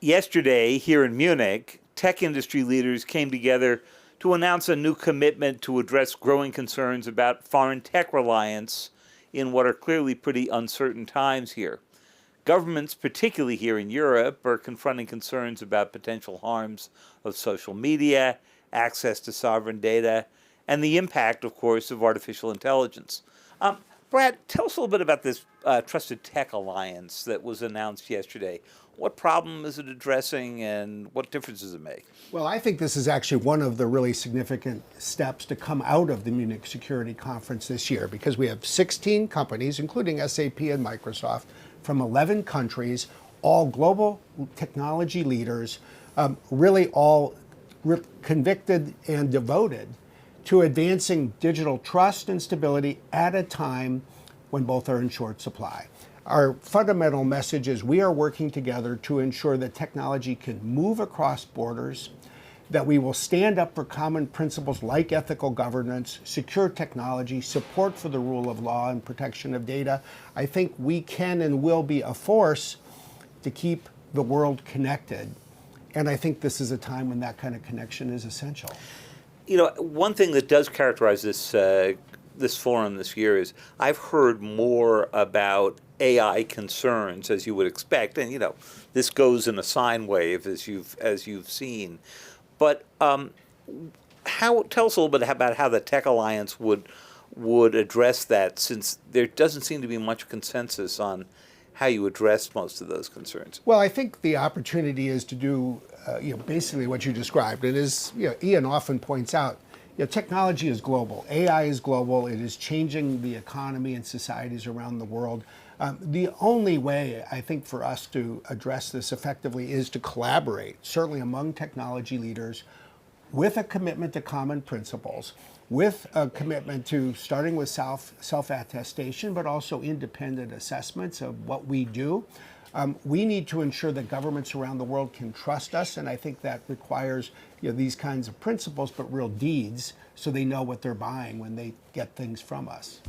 Yesterday, here in Munich, tech industry leaders came together to announce a new commitment to address growing concerns about foreign tech reliance in what are clearly pretty uncertain times here. Governments, particularly here in Europe, are confronting concerns about potential harms of social media, access to sovereign data, and the impact, of course, of artificial intelligence. Brad, tell us a little bit about this Trusted Tech Alliance that was announced yesterday. What problem is it addressing, and what difference does it make? Well, I think this is actually one of the really significant steps to come out of the Munich Security Conference this year, because we have 16 companies, including SAP and Microsoft, from 11 countries, all global technology leaders, really all convicted and devoted to advancing digital trust and stability at a time when both are in short supply. Our fundamental message is we are working together to ensure that technology can move across borders, that we will stand up for common principles like ethical governance, secure technology, support for the rule of law, and protection of data. I think we can and will be a force to keep the world connected. And I think this is a time when that kind of connection is essential. You know, one thing that does characterize this forum this year is I've heard more about AI concerns, as you would expect, and this goes in a sine wave as you've seen. But tell us a little bit about how the Tech Alliance would address that, since there doesn't seem to be much consensus on how you address most of those concerns. Well, I think the opportunity is to do basically what you described. It is, Ian often points out, technology is global. AI is global. It is changing the economy and societies around the world. The only way, I think, for us to address this effectively is to collaborate, certainly among technology leaders, with a commitment to common principles, with a commitment to starting with self-attestation, but also independent assessments of what we do. We need to ensure that governments around the world can trust us, and I think that requires these kinds of principles, but real deeds, so they know what they're buying when they get things from us.